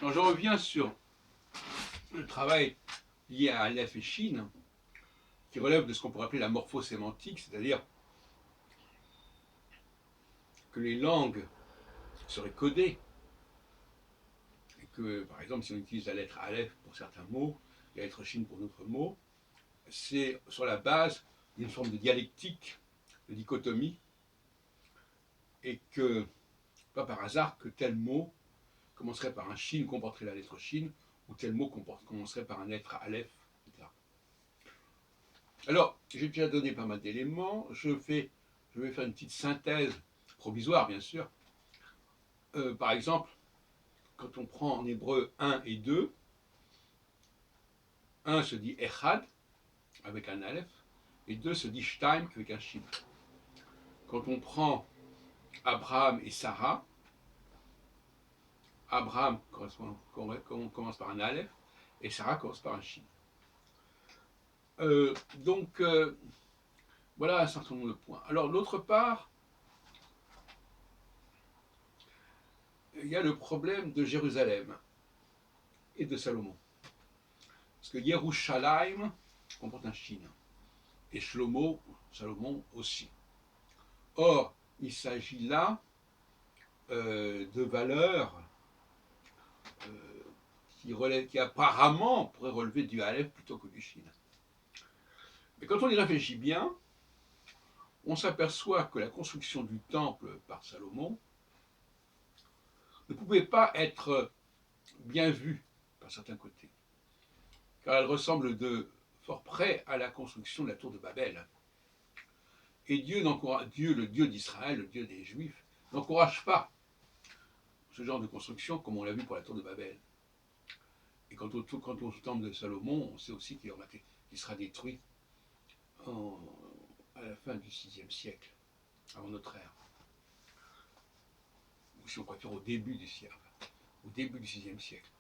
Alors je reviens sur le travail lié à Aleph et Chine, qui relève de ce qu'on pourrait appeler la morphosémantique, c'est-à-dire que les langues seraient codées, et que, par exemple, si on utilise la lettre Aleph pour certains mots, et la lettre Chine pour d'autres mots, c'est sur la base d'une forme de dialectique, de dichotomie, et que, pas par hasard, que tel mot commencerait par un Chine, comporterait la lettre Chine, ou tel mot commencerait par un lettre Aleph, etc. Alors, j'ai déjà donné pas mal d'éléments. Je vais faire une petite synthèse provisoire, bien sûr. Par exemple, quand on prend en hébreu un et 2, un se dit Echad, avec un Aleph, et 2 se dit Shtaim, avec un Shin. Quand on prend Abraham et Sarah, Abraham commence par un Aleph, et Sarah commence par un Shin. Donc, voilà un certain nombre de points. Alors, d'autre part, il y a le problème de Jérusalem et de Salomon. Parce que Yerushalayim comporte un Shin, et Shlomo, Salomon aussi. Or, il s'agit là de valeurs qui apparemment pourraient relever du Aleph plutôt que du Shin. Mais quand on y réfléchit bien, on s'aperçoit que la construction du temple par Salomon ne pouvait pas être bien vue par certains côtés, car elle ressemble de fort près à la construction de la tour de Babel. Et Dieu, le Dieu d'Israël, le Dieu des Juifs, n'encourage pas ce genre de construction comme on l'a vu pour la tour de Babel. Et quant au temple de Salomon, on sait aussi qu'il sera détruit à la fin du VIe siècle, avant notre ère. Ou si on préfère au début du siècle, au début du VIe siècle.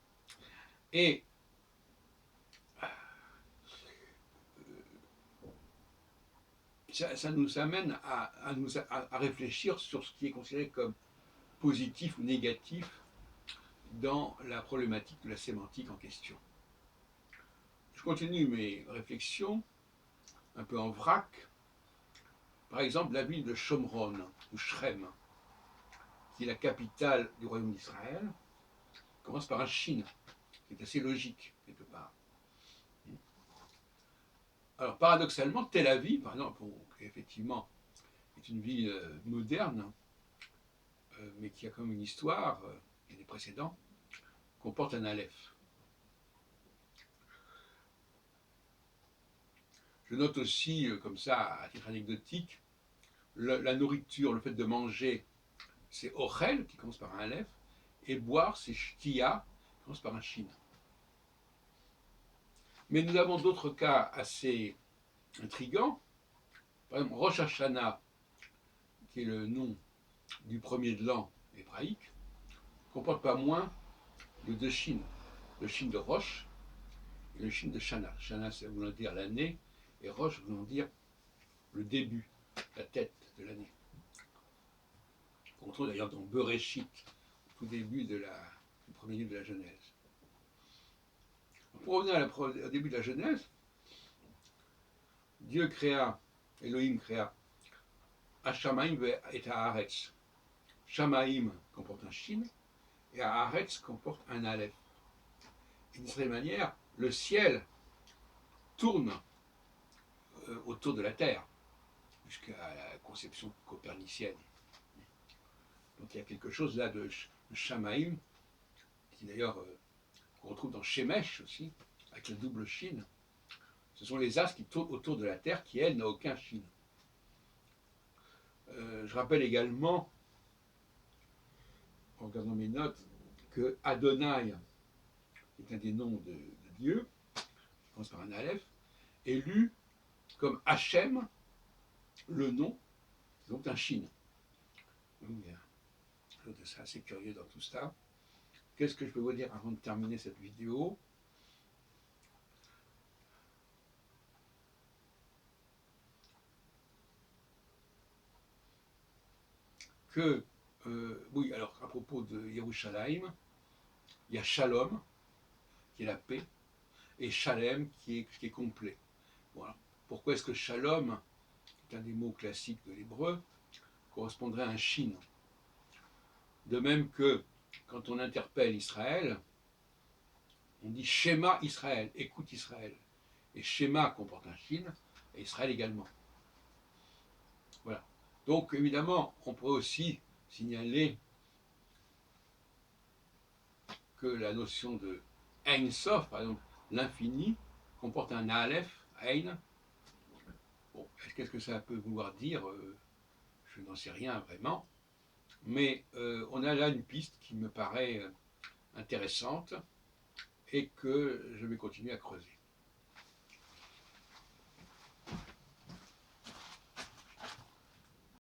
Et ça nous amène à réfléchir sur ce qui est considéré comme positif ou négatif dans la problématique de la sémantique en question. Je continue mes réflexions un peu en vrac. Par exemple, la ville de Shomron, ou Shrem, qui est la capitale du royaume d'Israël, commence par un Shin, qui est assez logique, quelque part. Alors, paradoxalement, Tel Aviv, par exemple, qui effectivement est une ville moderne, mais qui a quand même une histoire et des précédents, comporte un Aleph. Je note aussi, comme ça, à titre anecdotique, la nourriture, le fait de manger, c'est Ochel, qui commence par un Aleph, et boire, c'est Shtia, qui commence par un Shin. Mais nous avons d'autres cas assez intrigants. Par exemple, Rosh Hashanah, qui est le nom du premier de l'an hébraïque, comporte pas moins de deux Shin. Le Shin de Rosh et le Shin de Shana. Shana, ça voulant dire l'année, et Rosh voulant dire le début, la tête de l'année. On retrouve d'ailleurs dans Bereshit, tout début du premier livre de la Genèse. Pour revenir au début de la Genèse, Dieu créa, Elohim créa Hashamaim et Haaretz. Shamaim comporte un Shin et Haaretz comporte un Aleph. Et d'une certaine manière, le ciel tourne autour de la Terre, jusqu'à la conception copernicienne. Donc il y a quelque chose là de Shamaim, qui d'ailleurs qu'on retrouve dans Shemesh aussi, avec le double Shin. Ce sont les astres qui tournent autour de la Terre, qui elle n'a aucun Shin. Je rappelle également, en regardant mes notes, que Adonai est un des noms de Dieu, qui commence par un Aleph, est lu comme Hachem, le nom, donc un Shin. Donc il y a quelque chose de assez curieux dans tout ça. Qu'est-ce que je peux vous dire avant de terminer cette vidéo? Que, oui, alors à propos de Yerushalayim, Il y a Shalom, qui est la paix, et Shalem, qui est complet. Voilà. Pourquoi est-ce que Shalom, qui est un des mots classiques de l'hébreu, correspondrait à un Shin? De même que quand on interpelle Israël, on dit Shema Israël, écoute Israël. Et Shema comporte un Shin, et Israël également. Voilà. Donc évidemment, on pourrait aussi signaler que la notion de Ein Sof, par exemple, l'infini, comporte un Aleph, Ein. Bon, qu'est-ce que ça peut vouloir dire? Je n'en sais rien vraiment. Mais on a là une piste qui me paraît intéressante et que je vais continuer à creuser.